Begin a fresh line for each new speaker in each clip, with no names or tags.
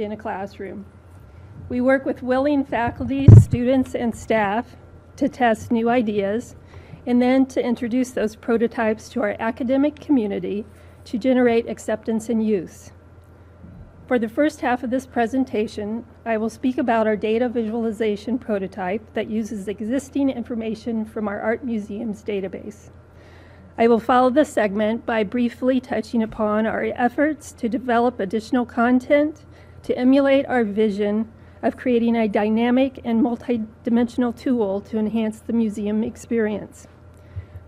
in a classroom. We work with willing faculty, students, and staff to test new ideas and then to introduce those prototypes to our academic community to generate acceptance and use. For the first half of this presentation, I will speak about our data visualization prototype that uses existing information from our art museum's database. I will follow this segment by briefly touching upon our efforts to develop additional content to emulate our vision of creating a dynamic and multidimensional tool to enhance the museum experience.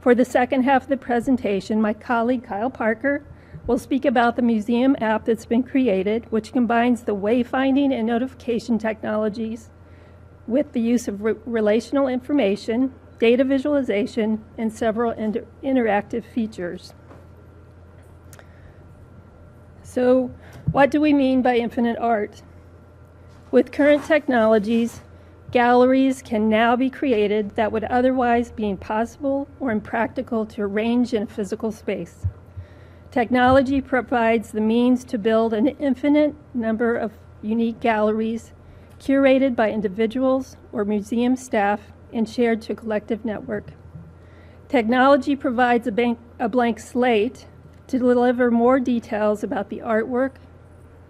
For the second half of the presentation, my colleague Kyle Parker will speak about the museum app that's been created, which combines the wayfinding and notification technologies with the use of relational information, data visualization, and several interactive features. So, what do we mean by infinite art? With current technologies, galleries can now be created that would otherwise be impossible or impractical to arrange in a physical space. Technology provides the means to build an infinite number of unique galleries curated by individuals or museum staff and shared to a collective network. Technology provides a blank slate to deliver more details about the artwork,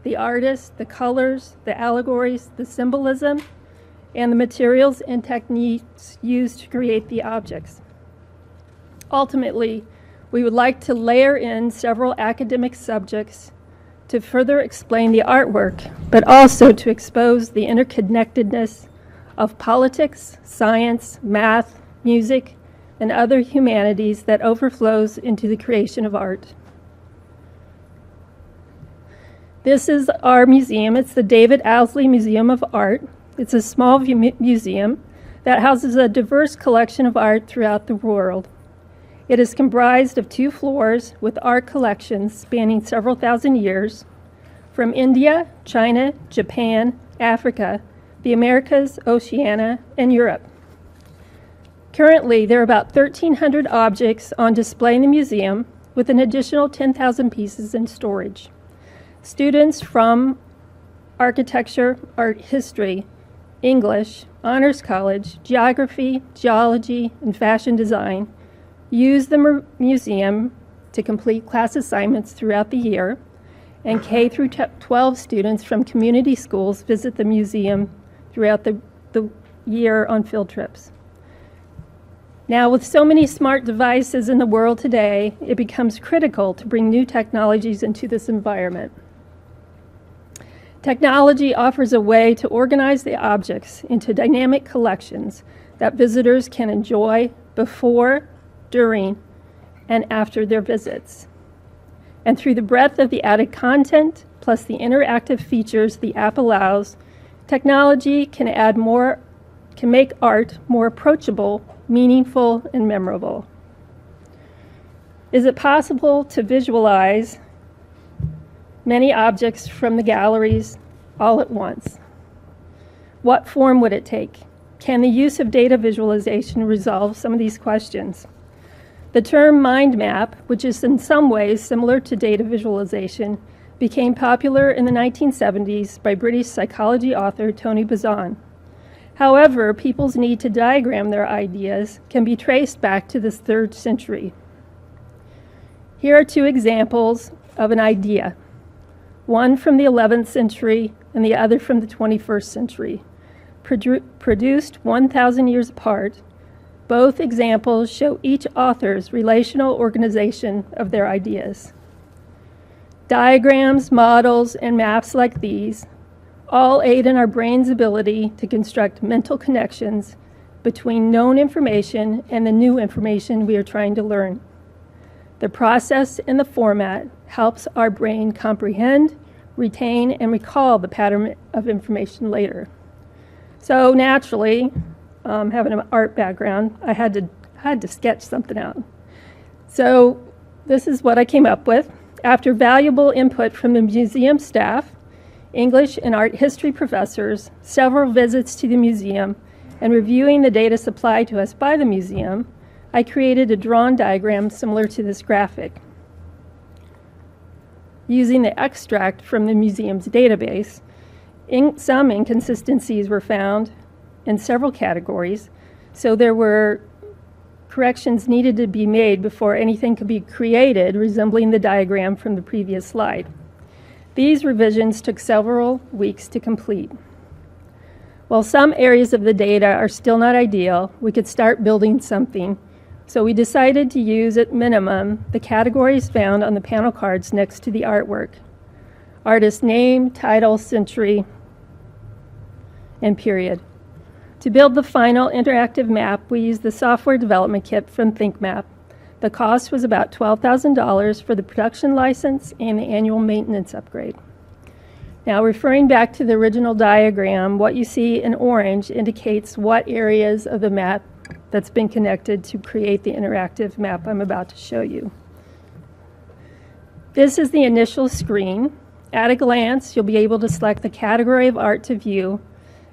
the artist, the colors, the allegories, the symbolism, and the materials and techniques used to create the objects. Ultimately, we would like to layer in several academic subjects to further explain the artwork, but also to expose the interconnectedness of politics, science, math, music, and other humanities that overflows into the creation of art. This is our museum. It's the David Owsley Museum of Art. It's a small museum that houses a diverse collection of art throughout the world. It is comprised of 2 floors with art collections spanning several thousand years from India, China, Japan, Africa, the Americas, Oceania, and Europe. Currently, there are about 1,300 objects on display in the museum with an additional 10,000 pieces in storage. Students from architecture, art history, English, honors college, geography, geology, and fashion design use the museum to complete class assignments throughout the year, and K through 12 students from community schools visit the museum throughout the year on field trips. Now, with so many smart devices in the world today, it becomes critical to bring new technologies into this environment. Technology offers a way to organize the objects into dynamic collections that visitors can enjoy before, during, and after their visits. And through the breadth of the added content, plus the interactive features the app allows, technology can make art more approachable, meaningful, and memorable. Is it possible to visualize many objects from the galleries all at once? What form would it take? Can the use of data visualization resolve some of these questions? The term mind map, which is in some ways similar to data visualization, became popular in the 1970s by British psychology author Tony Buzan. However, people's need to diagram their ideas can be traced back to the 3rd century. Here are 2 examples of an idea, one from the 11th century and the other from the 21st century, produced 1,000 years apart. Both examples show each author's relational organization of their ideas. Diagrams, models, and maps like these all aid in our brain's ability to construct mental connections between known information and the new information we are trying to learn. The process and the format helps our brain comprehend, retain, and recall the pattern of information later. So naturally, having an art background, I had to sketch something out. So this is what I came up with. After valuable input from the museum staff, English and art history professors, several visits to the museum, and reviewing the data supplied to us by the museum, I created a drawn diagram similar to this graphic. Using the extract from the museum's database, Some inconsistencies were found in several categories, so there were corrections needed to be made before anything could be created resembling the diagram from the previous slide. These revisions took several weeks to complete. While some areas of the data are still not ideal, we could start building something, so we decided to use at minimum the categories found on the panel cards next to the artwork: artist name, title, century, and period. To build the final interactive map, we used the software development kit from ThinkMap. The cost was about $12,000 for the production license and the annual maintenance upgrade. Now, referring back to the original diagram, what you see in orange indicates what areas of the map that's been connected to create the interactive map I'm about to show you. This is the initial screen. At a glance, you'll be able to select the category of art to view.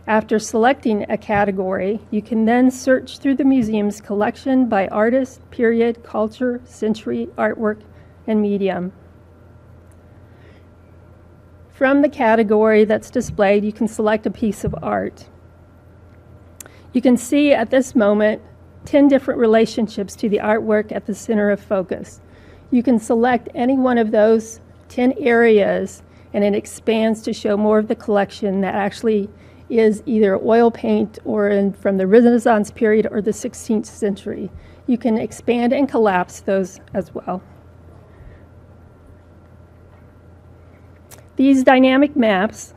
After selecting a category, you can then search through the museum's collection by artist, period, culture, century, artwork, and medium. From the category that's displayed, you can select a piece of art. You can see at this moment 10 different relationships to the artwork at the center of focus. You can select any one of those 10 areas, and it expands to show more of the collection that actually is either oil paint or from the Renaissance period or the 16th century. You can expand and collapse those as well. These dynamic maps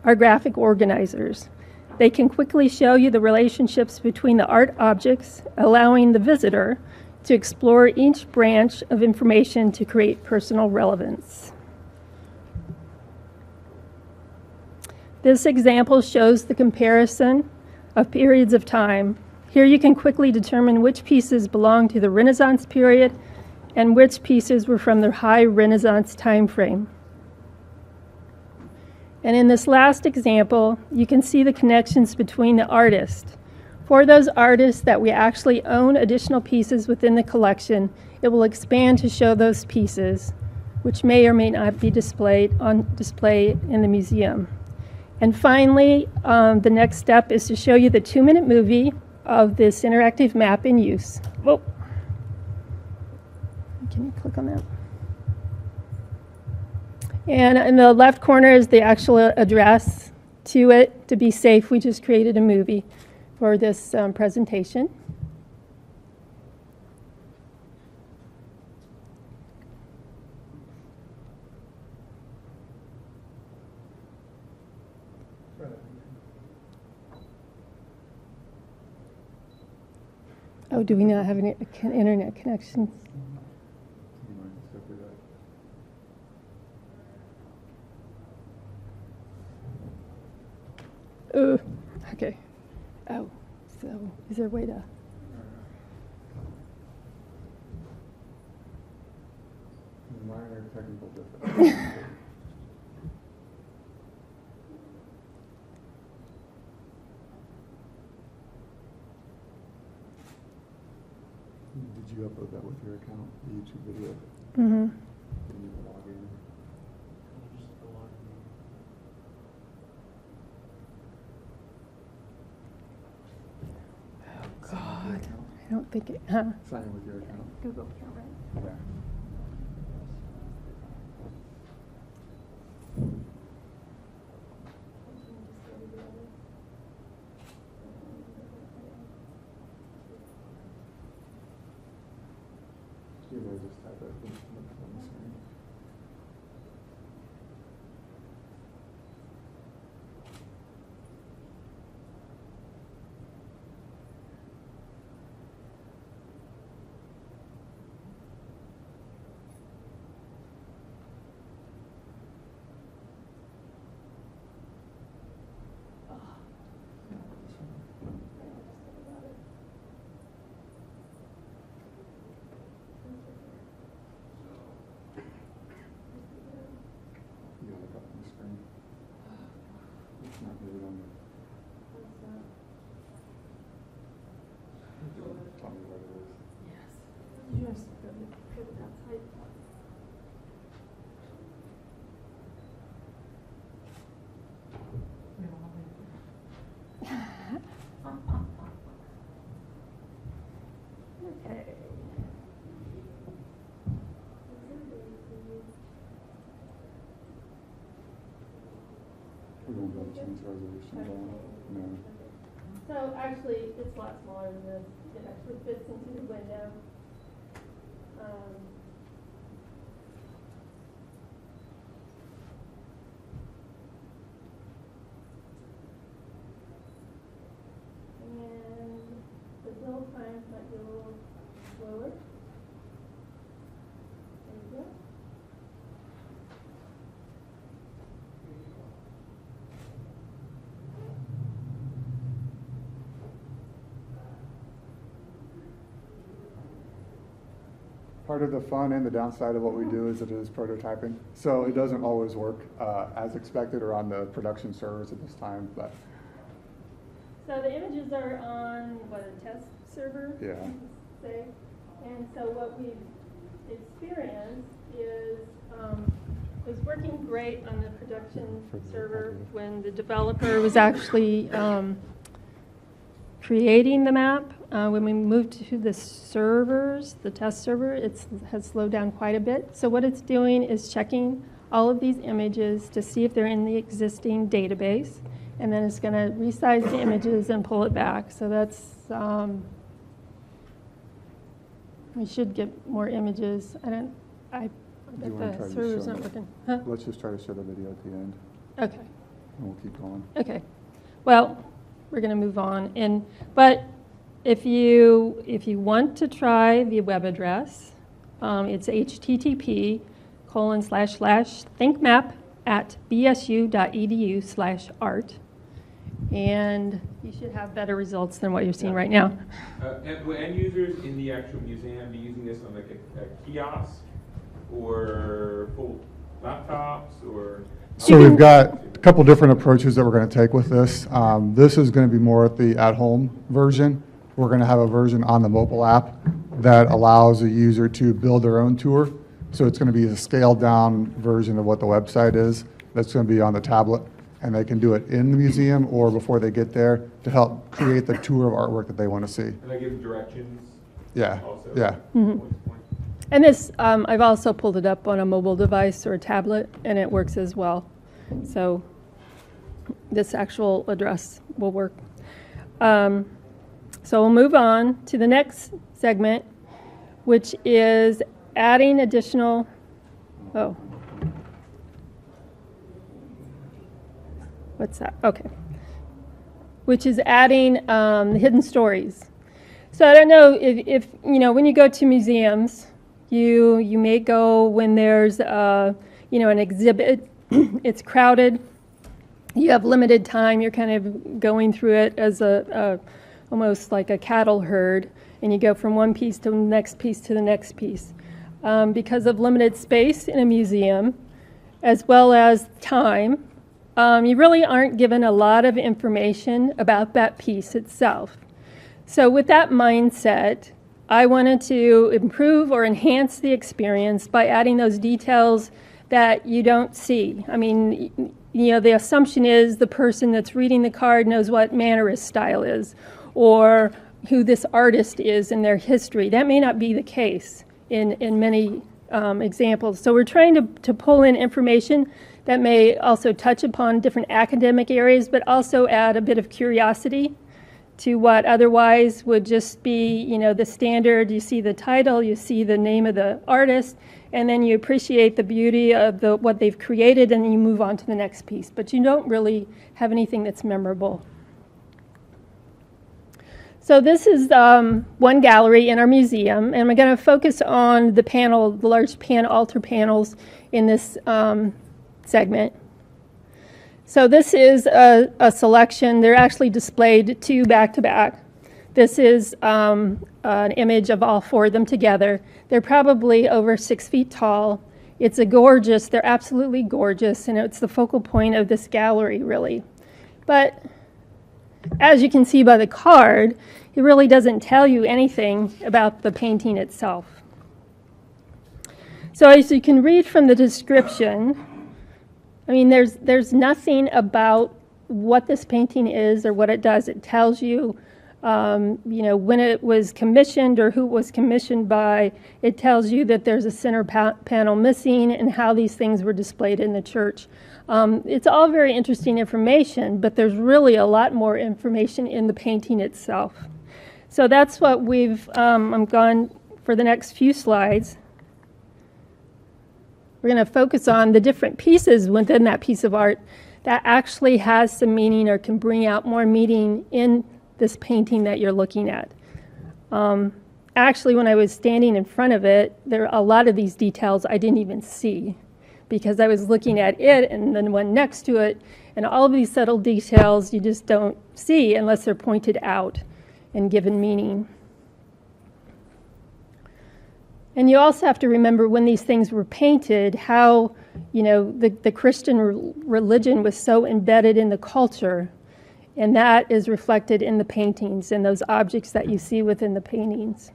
are graphic organizers. They can quickly show you the relationships between the art objects, allowing the visitor to explore each branch of information to create personal relevance. This example shows the comparison of periods of time. Here you can quickly determine which pieces belong to the Renaissance period and which pieces were from the High Renaissance time frame. And in this last example, you can see the connections between the artists. For those artists that we actually own additional pieces within the collection, it will expand to show those pieces, which may or may not be displayed on display in the museum. And finally, the next step is to show you the 2-minute movie of this interactive map in use. Whoa. Can you click on that? And in the left corner is the actual address to it. To be safe, we just created a movie for this presentation. Oh, do we not have any internet connections? Okay. Oh, so is there a way to?
Minor technical difficulties. Did you upload that with your account, the YouTube video?
Mm-hmm.
Can you log in?
God, I don't think it. Huh?
Sign in with your account.
Google account, right?
Yeah. You may just type it on the screen. You gotta look up on the screen. It's not really on the. Tell me what it is.
Yes.
We won't be able to change the resolution at all. No.
So actually, it's a lot smaller than this. It actually fits into the window. And the build times might be a little slower. There you go.
Part of the fun and the downside of what we do is it is prototyping. So it doesn't always work as expected or on the production servers at this time, but
So the images are on, what, a test server?
Yeah.
Say. And so what we've experienced is it was working great on the production server when the developer was actually creating the map. When we moved to the servers, the test server, it has slowed down quite a bit. So what it's doing is checking all of these images to see if they're in the existing database. And then it's going to resize the images and pull it back. So that's, we should get more images. I
Do you wanna
bet
try
the
to
server's
show
not
it?
working. Huh?
let's just try to show the video at the end
Okay.
and we'll keep going.
Okay. Well, we're going to move on. But if you want to try the web address, it's http://thinkmap@bsu.edu/art. And you should have better results than what you're seeing right now.
And will end users in the actual museum be using this on like a kiosk or full laptops or?
So we've got a couple different approaches that we're going to take with this. This is going to be more at the at-home version. We're going to have a version on the mobile app that allows a user to build their own tour. So it's going to be a scaled-down version of what the website is. That's going to be on the tablet, and they can do it in the museum or before they get there to help create the tour of artwork that they want to see.
And I give directions
Yeah,
also?
yeah.
Point to point?
And this, I've also pulled it up on a mobile device or a tablet, and it works as well. So this actual address will work. So we'll move on to the next segment, which is adding additional, what's that? Okay. Which is adding hidden stories. So I don't know if you know, when you go to museums, you may go when there's an exhibit. It's crowded. You have limited time. You're kind of going through it as almost like a cattle herd, and you go from one piece to the next piece to the next piece. Because of limited space in a museum, as well as time, you really aren't given a lot of information about that piece itself. So with that mindset, I wanted to improve or enhance the experience by adding those details that you don't see. I mean, the assumption is the person that's reading the card knows what Mannerist style is, or who this artist is in their history. That may not be the case in many examples. So we're trying to pull in information that may also touch upon different academic areas, but also add a bit of curiosity to what otherwise would just be, the standard. You see the title, you see the name of the artist, and then you appreciate the beauty of what they've created, and then you move on to the next piece. But you don't really have anything that's memorable. So this is one gallery in our museum, and I'm going to focus on the large altar panels in this segment. So this is a selection. They're actually displayed two back-to-back. This is an image of all four of them together. They're probably over 6 feet tall. They're absolutely gorgeous, and it's the focal point of this gallery, really. But as you can see by the card, it really doesn't tell you anything about the painting itself. So as you can read from the description, I mean, there's nothing about what this painting is or what it does. It tells you When it was commissioned or who it was commissioned by. It tells you that there's a center panel missing and how these things were displayed in the church. It's all very interesting information, but there's really a lot more information in the painting itself. So that's what I'm gone for the next few slides. We're going to focus on the different pieces within that piece of art that actually has some meaning or can bring out more meaning in this painting that you're looking at. Actually, when I was standing in front of it, there are a lot of these details I didn't even see because I was looking at it and then one next to it, and all of these subtle details you just don't see unless they're pointed out and given meaning. And you also have to remember when these things were painted, how the Christian religion was so embedded in the culture, and that is reflected in the paintings and those objects that you see within the paintings.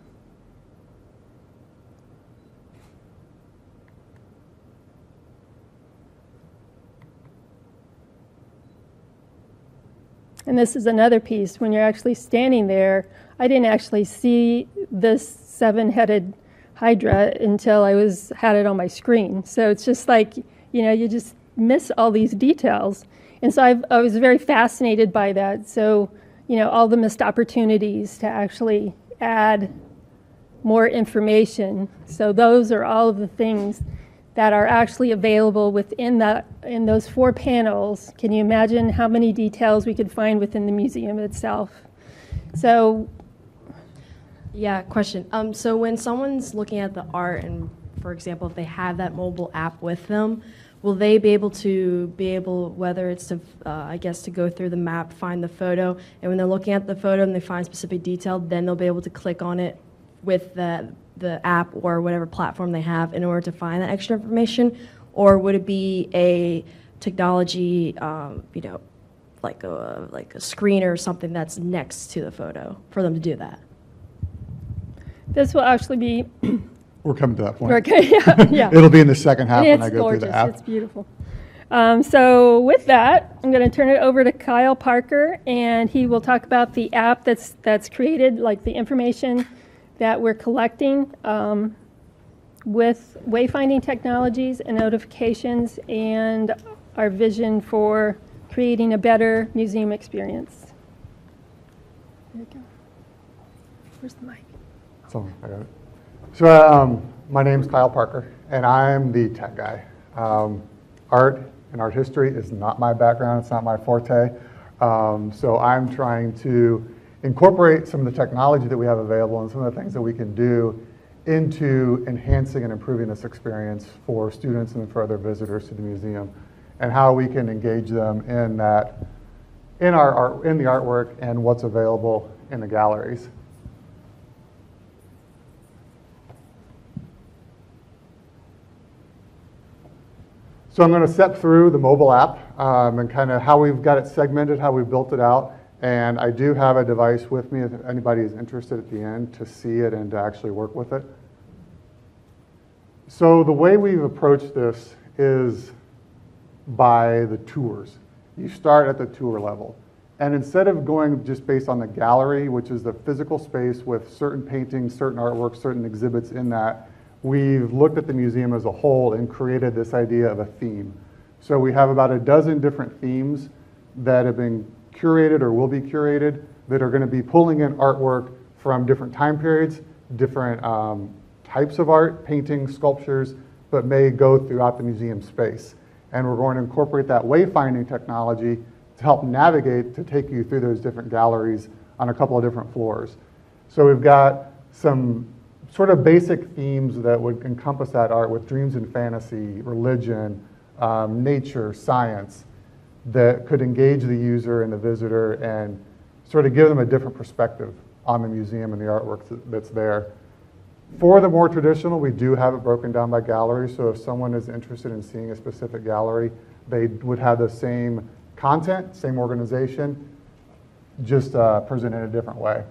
And this is another piece. When you're actually standing there, I didn't actually see this seven-headed Hydra until I had it on my screen. So it's just like, you just miss all these details. And so I was very fascinated by that. So, all the missed opportunities to actually add more information. So those are all of the things that are actually available in those 4 panels. Can you imagine how many details we could find within the museum itself? So,
yeah, question. So when someone's looking at the art, and for example, if they have that mobile app with them, will they be able, whether it's to, to go through the map, find the photo, and when they're looking at the photo and they find specific detail, then they'll be able to click on it with the app or whatever platform they have in order to find that extra information? Or would it be a technology, like a screen or something that's next to the photo for them to do that?
this will actually be...
We're coming to that point.
Okay, yeah.
It'll be in the second half when I
It's
go
gorgeous.
through the app.
It's beautiful. So with that, I'm going to turn it over to Kyle Parker, and he will talk about the app that's created, like the information that we're collecting with wayfinding technologies and notifications, and our vision for creating a better museum experience. There you go. Where's the mic?
So I got it. So my name's Kyle Parker, and I'm the tech guy. Art and art history is not my background. It's not my forte. So I'm trying to incorporate some of the technology that we have available and some of the things that we can do into enhancing and improving this experience for students and for other visitors to the museum, and how we can engage them in that, in the artwork and what's available in the galleries. So I'm going to step through the mobile app and kind of how we've got it segmented, how we've built it out. And I do have a device with me if anybody is interested at the end to see it and to actually work with it. So the way we've approached this is by the tours. You start at the tour level. And instead of going just based on the gallery, which is the physical space with certain paintings, certain artwork, certain exhibits in that, we've looked at the museum as a whole and created this idea of a theme. So we have about a dozen different themes that have been curated or will be curated that are going to be pulling in artwork from different time periods, different types of art, paintings, sculptures, but may go throughout the museum space. And we're going to incorporate that wayfinding technology to help navigate, to take you through those different galleries on a couple of different floors. So we've got some sort of basic themes that would encompass that art with dreams and fantasy, religion, nature, science, that could engage the user and the visitor and sort of give them a different perspective on the museum and the artwork that's there. For the more traditional, we do have it broken down by gallery, so if someone is interested in seeing a specific gallery, they would have the same content, same organization, just presented in a different way.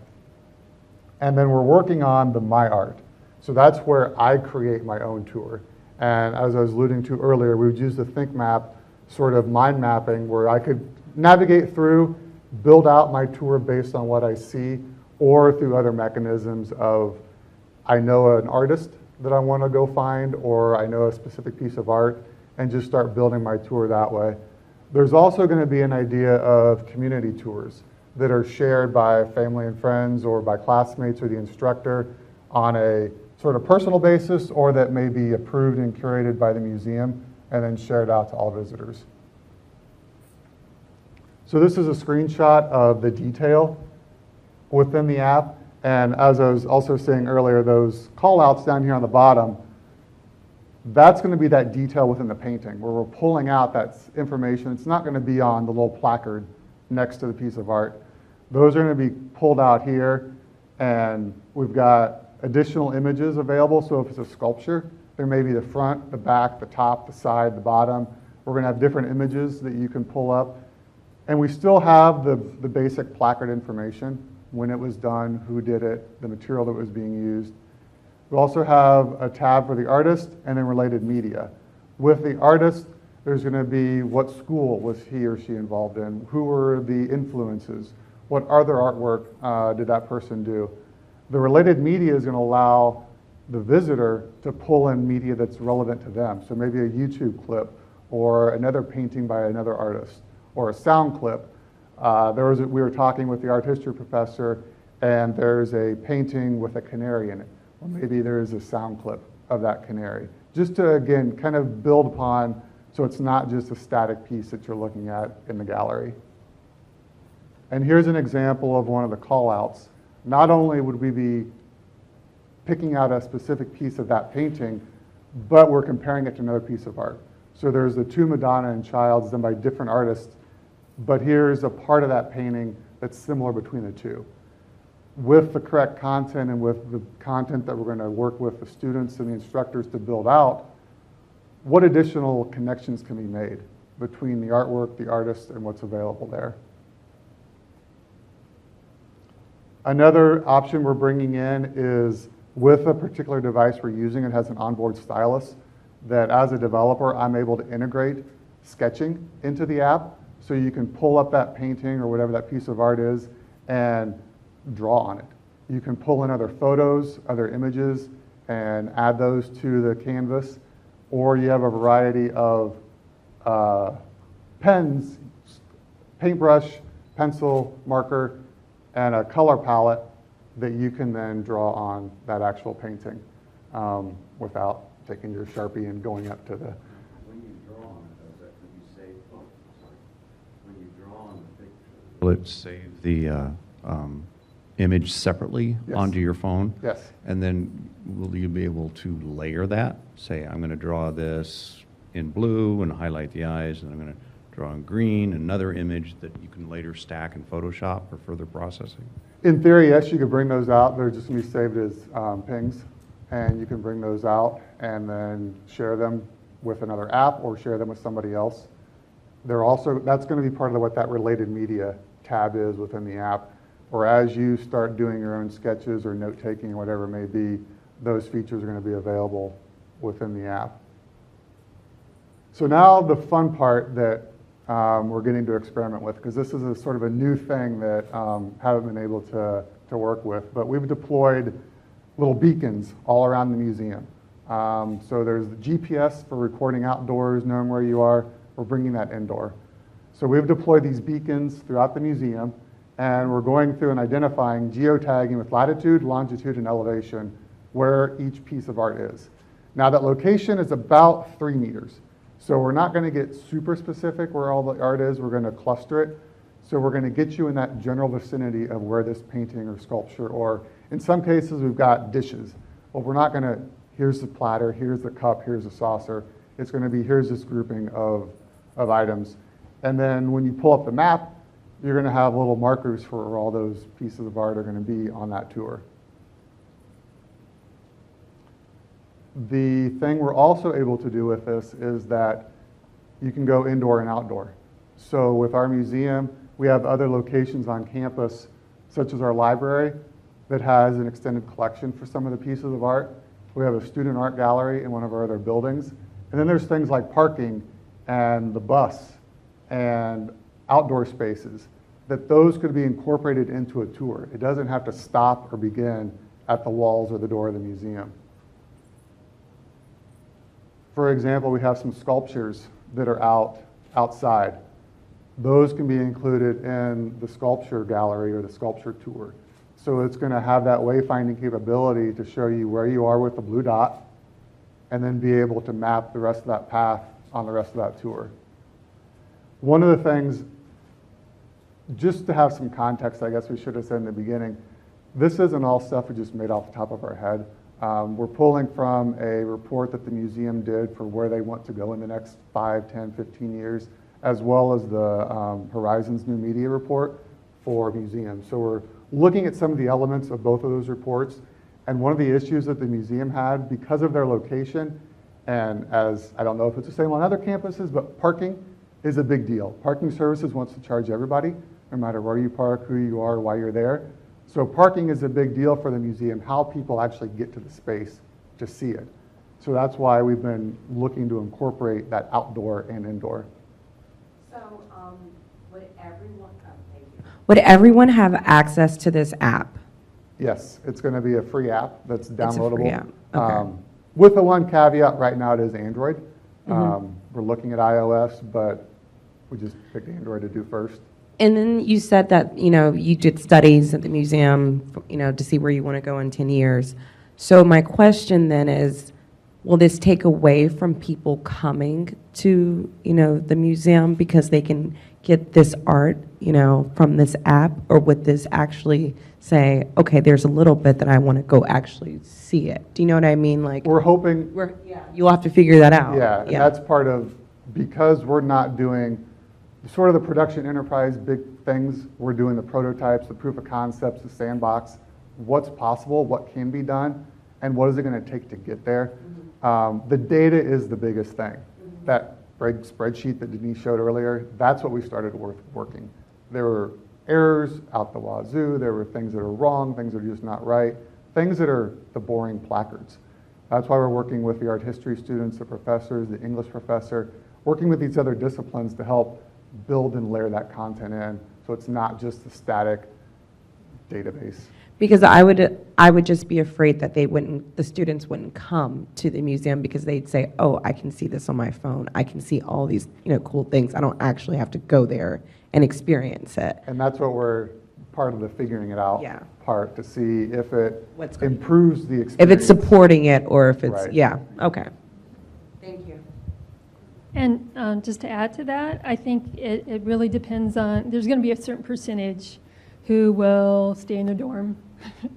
And then we're working on the My Art. So that's where I create my own tour. And as I was alluding to earlier, we would use the ThinkMap sort of mind mapping where I could navigate through build out my tour based on what I see, or through other mechanisms of, I know an artist that I want to go find, or I know a specific piece of art, and just start building my tour that way. There's also going to be an idea of community tours that are shared by family and friends or by classmates or the instructor on a sort of personal basis, or that may be approved and curated by the museum and then shared out to all visitors. So this is a screenshot of the detail within the app. And as I was also saying earlier, those call outs down here on the bottom, that's going to be that detail within the painting where we're pulling out that information. It's not going to be on the little placard next to the piece of art. Those are going to be pulled out here, and we've got additional images available. So if it's a sculpture, there may be the front, the back, the top, the side, the bottom. We're going to have different images that you can pull up. And we still have the basic placard information, when it was done, who did it, the material that was being used. We also have a tab for the artist and then related media. With the artist, there's going to be what school was he or she involved in, who were the influences, what other artwork did that person do. The related media is going to allow the visitor to pull in media that's relevant to them. So maybe a YouTube clip or another painting by another artist or a sound clip. We were talking with the art history professor, and there's a painting with a canary in it. Or maybe there's a sound clip of that canary. Just to, again, kind of build upon, so it's not just a static piece that you're looking at in the gallery. And here's an example of one of the call-outs. Not only would we be picking out a specific piece of that painting, but we're comparing it to another piece of art. So there's the two Madonna and Childs done by different artists, but here's a part of that painting that's similar between the two. With the correct content and with the content that we're going to work with the students and the instructors to build out, what additional connections can be made between the artwork, the artist, and what's available there? Another option we're bringing in is with a particular device we're using, it has an onboard stylus that as a developer, I'm able to integrate sketching into the app. So you can pull up that painting or whatever that piece of art is and draw on it. You can pull in other photos, other images, and add those to the canvas. Or you have a variety of pens, paintbrush, pencil, marker, and a color palette that you can then draw on that actual painting without taking your Sharpie and going up to the...
When you draw on it, does that, could you save, when you draw on the picture? Will it save the image separately
Yes.
onto your phone?
Yes.
And then will you be able to layer that? Say, I'm going to draw this in blue and highlight the eyes, and I'm going to draw in green, another image that you can later stack in Photoshop for further processing?
In theory, yes, you could bring those out. They're just going to be saved as pings, and you can bring those out and then share them with another app or share them with somebody else. That's going to be part of what that related media tab is within the app, or as you start doing your own sketches or note-taking or whatever it may be, those features are going to be available within the app. So now the fun part that we're getting to experiment with, because this is a sort of a new thing that haven't been able to work with, but we've deployed little beacons all around the museum. So there's the GPS for recording outdoors, knowing where you are. We're bringing that indoor. So we've deployed these beacons throughout the museum, and we're going through and identifying, geotagging with latitude, longitude, and elevation where each piece of art is. Now that location is about 3 meters. So we're not going to get super specific where all the art is. We're going to cluster it. So we're going to get you in that general vicinity of where this painting or sculpture, or in some cases we've got dishes. Well, we're not going to, here's the platter, here's the cup, here's the saucer. It's going to be, here's this grouping of items. And then when you pull up the map, you're going to have little markers for where all those pieces of art are going to be on that tour. The thing we're also able to do with this is that you can go indoor and outdoor. So with our museum, we have other locations on campus, such as our library, that has an extended collection for some of the pieces of art. We have a student art gallery in one of our other buildings. And then there's things like parking and the bus and outdoor spaces. that those could be incorporated into a tour. It doesn't have to stop or begin at the walls or the door of the museum. For example, we have some sculptures that are outside. Those can be included in the sculpture gallery or the sculpture tour. So it's going to have that wayfinding capability to show you where you are with the blue dot and then be able to map the rest of that path on the rest of that tour. One of the things, just to have some context, I guess we should have said in the beginning, this isn't all stuff we just made off the top of our head. We're pulling from a report that the museum did for where they want to go in the next 5, 10, 15 years, as well as the Horizons New Media report for museums. So we're looking at some of the elements of both of those reports. And one of the issues that the museum had, because of their location, and as I don't know if it's the same on other campuses, but parking is a big deal. Parking Services wants to charge everybody, no matter where you park, who you are, why you're there. So parking is a big deal for the museum, how people actually get to the space to see it. So that's why we've been looking to incorporate that outdoor and indoor.
So, would everyone have access to this app?
Yes, it's going to be a free app that's
a
downloadable.
free app, okay.
With the one caveat, right now it is Android. We're looking at iOS, but we just picked Android to do first.
And then you said that, you did studies at the museum, to see where you want to go in 10 years. So my question then is, will this take away from people coming to, the museum because they can get this art, from this app? Or would this actually say, okay, there's a little bit that I want to go actually see it? Do you know what I mean? Like,
We're hoping,
you'll have to figure that out.
yeah, and that's part of, because we're not doing sort of the production enterprise big things, we're doing the prototypes, the proof of concepts, the sandbox, what's possible, what can be done, and what is it going to take to get there. The data is the biggest thing. That spreadsheet that Denise showed earlier, that's what we started working. There were errors out the wazoo, there were things that are wrong, things that are just not right, things that are the boring placards. That's why we're working with the art history students, the professors, the English professor, working with these other disciplines to help build and layer that content in, so it's not just the static database.
Because I would just be afraid that the students wouldn't come to the museum because they'd say, oh, I can see this on my phone. I can see all these, cool things. I don't actually have to go there and experience it.
And that's what we're part of the figuring it out part, to see if it
What's good.
improves the experience.
If it's supporting it or if it's,
Right.
Okay. Thank you.
And just to add to that, I think it really depends on, there's going to be a certain percentage who will stay in their dorm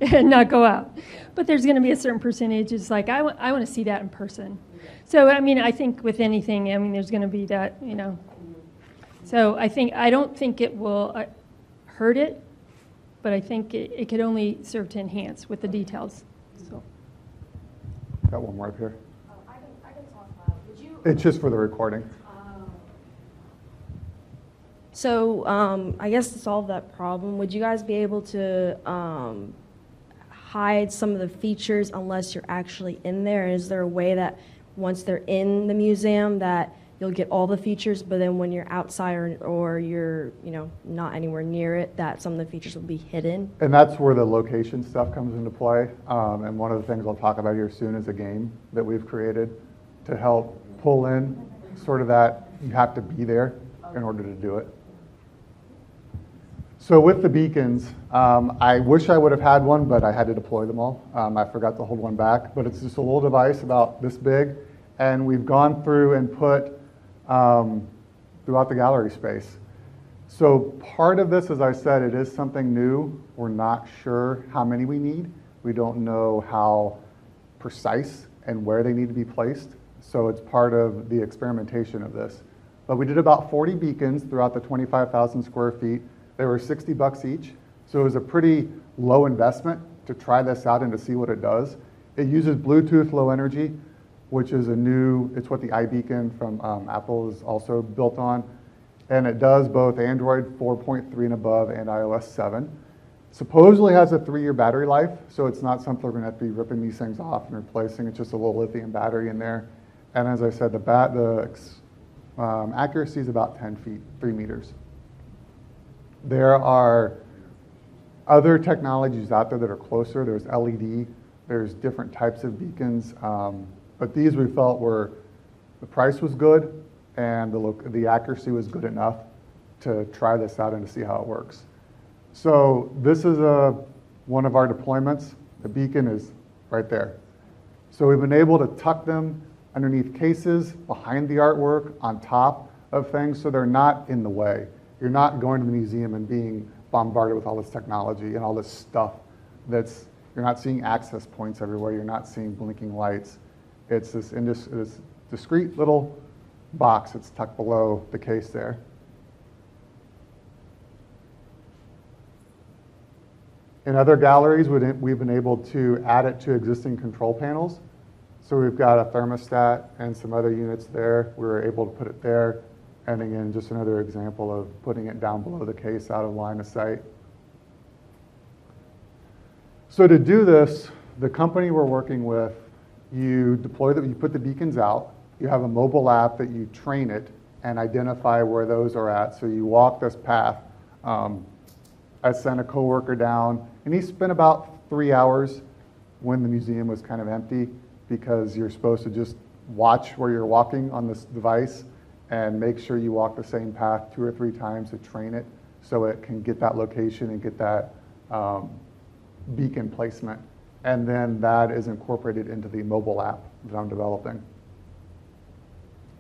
and not go out. But there's going to be a certain percentage, it's like, I want to see that in person. So, I think with anything, there's going to be that, So I don't think it will hurt it, but I think it could only serve to enhance with the details. So.
Got one more up here.
I can talk loud. Would you?
It's just for the recording.
So I guess to solve that problem, would you guys be able to hide some of the features unless you're actually in there? Is there a way that once they're in the museum that you'll get all the features, but then when you're outside or you're not anywhere near it, that some of the features will be hidden?
And that's where the location stuff comes into play. And one of the things I'll talk about here soon is a game that we've created to help pull in sort of that you have to be there in order to do it. So with the beacons, I wish I would have had one, but I had to deploy them all. I forgot to hold one back, but it's just a little device about this big. And we've gone through and put throughout the gallery space. So part of this, as I said, it is something new. We're not sure how many we need. We don't know how precise and where they need to be placed. So it's part of the experimentation of this. But we did about 40 beacons throughout the 25,000 square feet. They were $60 each. So it was a pretty low investment to try this out and to see what it does. It uses Bluetooth Low Energy, which is it's what the iBeacon from Apple is also built on. And it does both Android 4.3 and above and iOS 7. Supposedly has a 3-year battery life, so it's not something we're going to have to be ripping these things off and replacing. It's just a little lithium battery in there. And as I said, the accuracy is about 10 feet, 3 meters. There are other technologies out there that are closer. There's LED, there's different types of beacons, but these we felt were, the price was good and the accuracy was good enough to try this out and to see how it works. So this is one of our deployments. The beacon is right there. So we've been able to tuck them underneath cases, behind the artwork, on top of things, so they're not in the way. You're not going to the museum and being bombarded with all this technology and all this stuff you're not seeing access points everywhere, you're not seeing blinking lights. It's this discrete little box that's tucked below the case there. In other galleries, we've been able to add it to existing control panels. So we've got a thermostat and some other units there. We were able to put it there. And again, just another example of putting it down below the case out of line of sight. So to do this, the company we're working with, you put the beacons out. You have a mobile app that you train it and identify where those are at. So you walk this path. I sent a coworker down, and he spent about 3 hours when the museum was kind of empty, because you're supposed to just watch where you're walking on this device and make sure you walk the same path 2 or 3 times to train it so it can get that location and get that beacon placement. And then that is incorporated into the mobile app that I'm developing.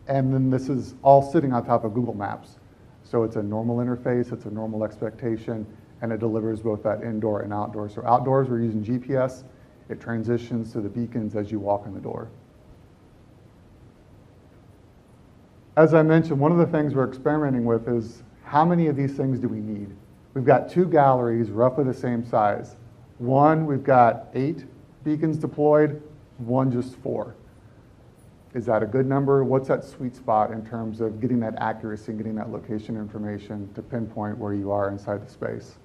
And then this is all sitting on top of Google Maps. So it's a normal interface, it's a normal expectation, and it delivers both that indoor and outdoor. So outdoors, we're using GPS. It transitions to the beacons as you walk in the door. As I mentioned, one of the things we're experimenting with is how many of these things do we need? We've got 2 galleries roughly the same size. One, we've got 8 beacons deployed, one just 4. Is that a good number? What's that sweet spot in terms of getting that accuracy and getting that location information to pinpoint where you are inside the space?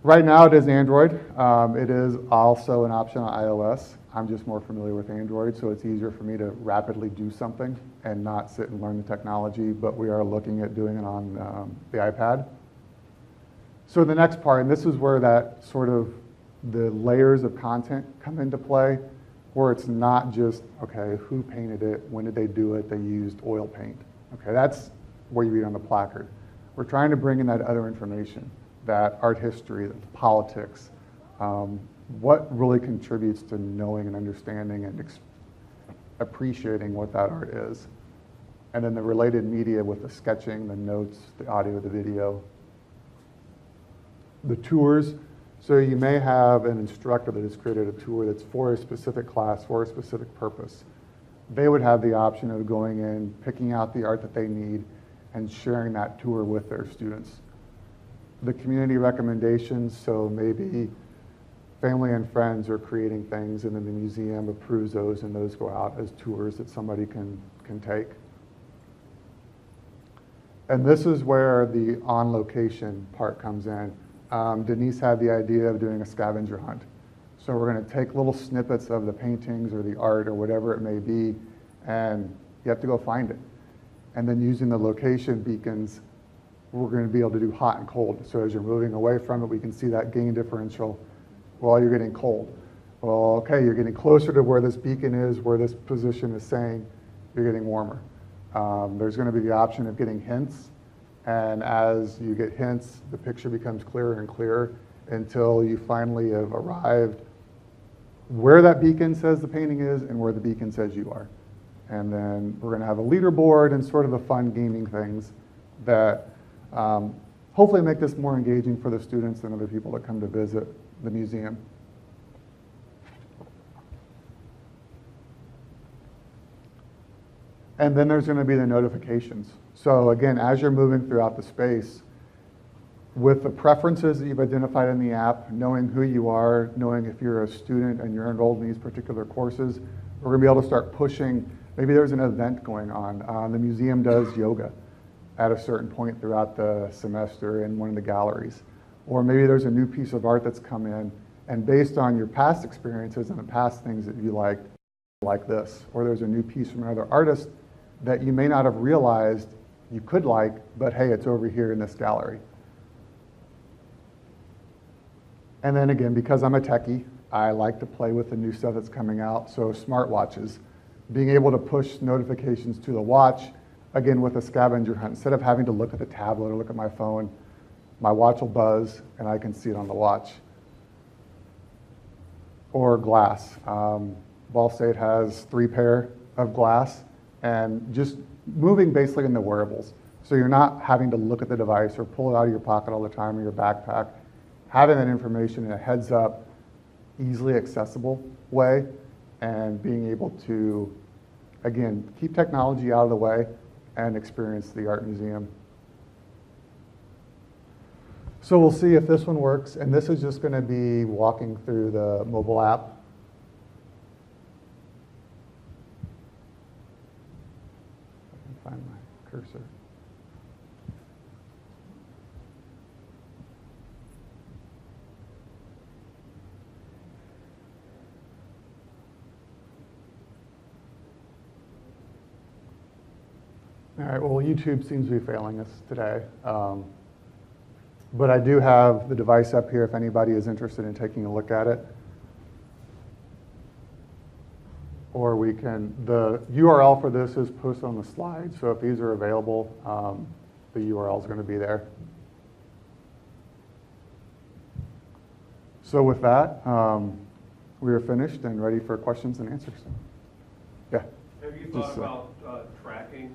Right now it is Android. It is also an option on iOS. I'm just more familiar with Android, so it's easier for me to rapidly do something and not sit and learn the technology, but we are looking at doing it on the iPad. So the next part, and this is where that sort of the layers of content come into play, where it's not just, okay, who painted it, when did they do it, they used oil paint. Okay, that's where you read on the placard. We're trying to bring in that other information, that art history, the politics, what really contributes to knowing and understanding and appreciating what that art is. And then the related media with the sketching, the notes, the audio, the video. The tours, so you may have an instructor that has created a tour that's for a specific class, for a specific purpose. They would have the option of going in, picking out the art that they need, and sharing that tour with their students. The community recommendations, so maybe family and friends are creating things and then the museum approves those and those go out as tours that somebody can take. And this is where the on-location part comes in. Denise had the idea of doing a scavenger hunt. So we're going to take little snippets of the paintings or the art or whatever it may be, and you have to go find it. And then using the location beacons, we're going to be able to do hot and cold. So as you're moving away from it, we can see that gain differential while you're getting cold. Well, okay, you're getting closer to where this beacon is, where this position is saying, you're getting warmer. There's going to be the option of getting hints. And as you get hints, the picture becomes clearer and clearer until you finally have arrived where that beacon says the painting is and where the beacon says you are. And then we're going to have a leaderboard and sort of the fun gaming things that hopefully make this more engaging for the students and other people that come to visit the museum. And then there's going to be the notifications. So again, as you're moving throughout the space, with the preferences that you've identified in the app, knowing who you are, knowing if you're a student and you're enrolled in these particular courses, we're going to be able to start pushing. Maybe there's an event going on. The museum does yoga at a certain point throughout the semester in one of the galleries. Or maybe there's a new piece of art that's come in, and based on your past experiences and the past things that you like this. Or there's a new piece from another artist that you may not have realized you could like, but hey, it's over here in this gallery. And then again, because I'm a techie, I like to play with the new stuff that's coming out. So smartwatches, being able to push notifications to the watch, again with a scavenger hunt. Instead of having to look at the tablet or look at my phone, my watch will buzz and I can see it on the watch. Or glass. Ball State has 3 pair of glass, and just moving basically in the wearables. So you're not having to look at the device or pull it out of your pocket all the time or your backpack. Having that information in a heads up, easily accessible way, and being able to, again, keep technology out of the way and experience the art museum. So we'll see if this one works, and this is just going to be walking through the mobile app. I can find my cursor. All right, well, YouTube seems to be failing us today. But I do have the device up here if anybody is interested in taking a look at it. Or we can, the URL for this is posted on the slide, so if these are available, the URL is going to be there. So with that, we are finished and ready for questions and answers. Yeah.
Have you thought about tracking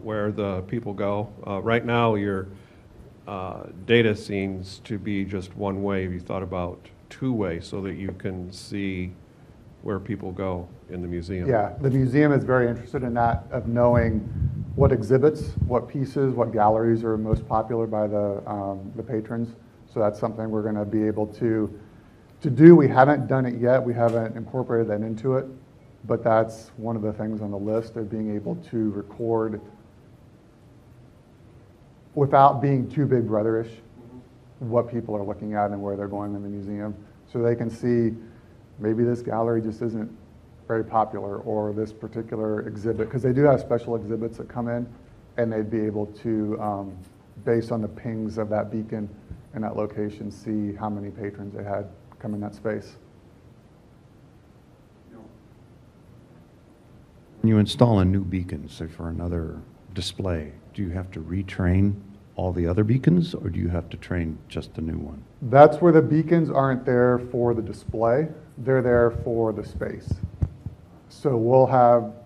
where the people go? Right now, your data seems to be just one way. Have you thought about two-way so that you can see where people go in the museum?
Yeah, the museum is very interested in that, of knowing what exhibits, what pieces, what galleries are most popular by the patrons. So that's something we're going to be able to do. We haven't done it yet. We haven't incorporated that into it. But that's one of the things on the list, of being able to record without being too big brotherish what people are looking at and where they're going in the museum. So they can see maybe this gallery just isn't very popular, or this particular exhibit, because they do have special exhibits that come in, and they'd be able to, based on the pings of that beacon and that location, see how many patrons they had come in that space.
When you install a new beacon, say for another display, do you have to retrain all the other beacons, or do you have to train just the new one?
That's where the beacons aren't there for the display. They're there for the space. So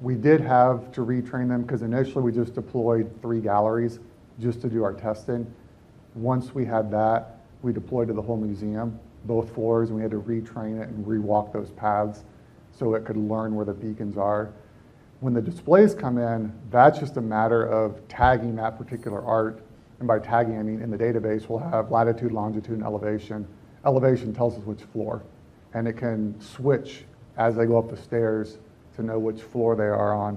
we did have to retrain them, because initially we just deployed 3 galleries just to do our testing. Once we had that, we deployed to the whole museum, both floors, and we had to retrain it and rewalk those paths so it could learn where the beacons are. When the displays come in, that's just a matter of tagging that particular art. And by tagging, I mean in the database, we'll have latitude, longitude, and elevation. Elevation tells us which floor, and it can switch as they go up the stairs to know which floor they are on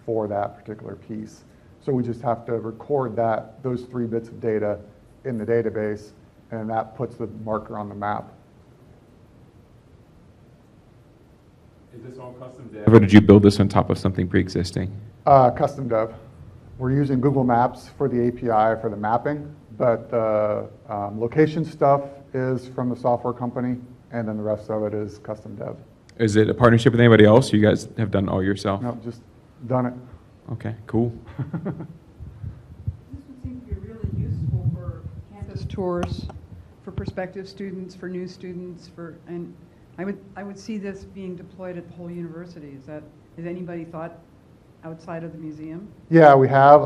for that particular piece. So we just have to record those 3 bits of data in the database, and that puts the marker on the map.
Is this all custom dev, or
Did you build this on top of something pre-existing?
Custom dev. We're using Google Maps for the API for the mapping, but the location stuff is from the software company, and then the rest of it is custom dev.
Is it a partnership with anybody else? You guys have done all yourself?
No, just done it.
Okay, cool.
This would seem to be really useful for campus tours, for prospective students, for new students, and I would see this being deployed at the whole university. Has anybody thought outside of the museum?
Yeah, we have.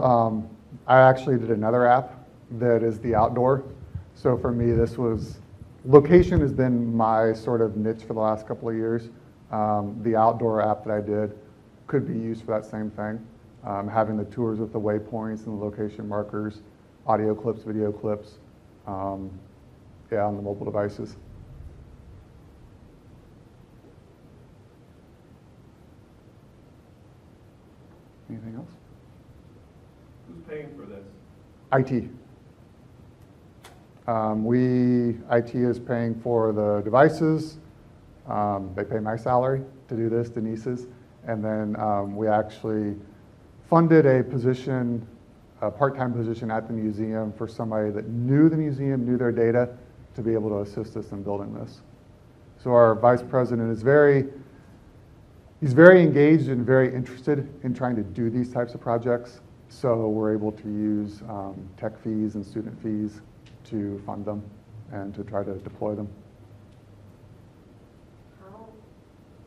I actually did another app that is the outdoor. So for me, location has been my sort of niche for the last couple of years. The outdoor app that I did could be used for that same thing. Having the tours with the waypoints and the location markers, audio clips, video clips, on the mobile devices. Anything else?
Who's paying for this?
IT. IT is paying for the devices. They pay my salary to do this, Denise's. And then we actually funded a position a part-time position at the museum for somebody that knew the museum, knew their data, to be able to assist us in building this. So our vice president is he's very engaged and very interested in trying to do these types of projects. So we're able to use tech fees and student fees to fund them and to try to deploy them.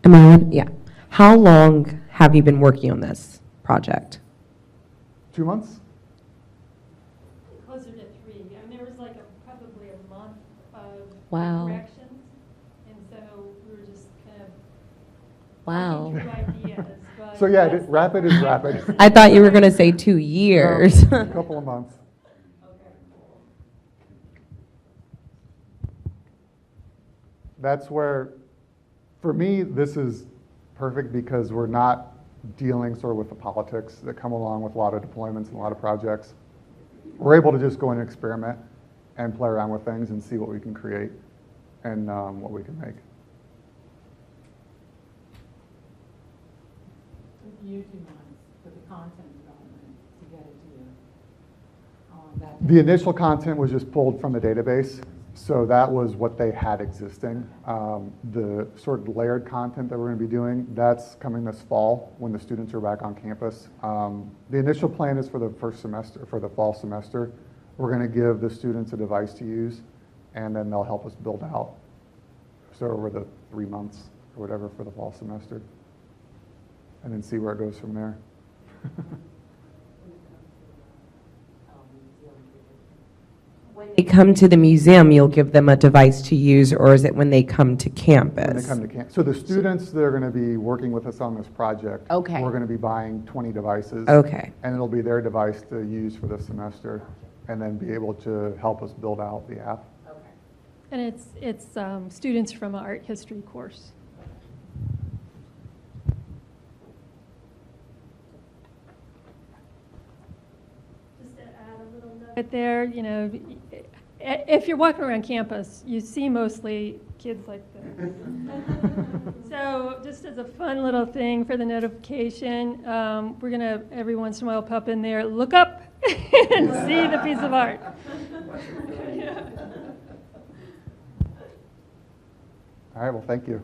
Am I on? Yeah. How long have you been working on this project?
2 months?
Closer to 3. I mean, there was like probably a month of
Wow.
corrections, and so we were just kind of
Wow.
talking through ideas. But
So yeah,
that's-
rapid is rapid.
I thought you were going to say 2 years.
A couple of months. That's where, for me, this is perfect because we're not dealing sort of with the politics that come along with a lot of deployments and a lot of projects. We're able to just go in and experiment and play around with things and see what we can create and what we can make.
You 2 months for the content development to get it to you.
The initial content was just pulled from the database, so that was what they had existing. The sort of layered content that we're going to be doing, that's coming this fall when the students are back on campus. The initial plan is for the first semester, for the fall semester. We're going to give the students a device to use, and then they'll help us build out. So over the 3 months or whatever for the fall semester, and then see where it goes from there.
When they come to the museum, you'll give them a device to use, or is it when they come to campus?
When they come to camp. So the students that are going to be working with us on this project,
Okay.
we're going to be buying 20 devices.
Okay.
And it'll be their device to use for the semester, and then be able to help us build out the app.
And it's students from an art history course. Just to add a little note. But there, you know, if you're walking around campus, you see mostly kids like this. So just as a fun little thing for the notification, we're going to every once in a while pop in there, look up and see the piece of art.
All right, well, thank you.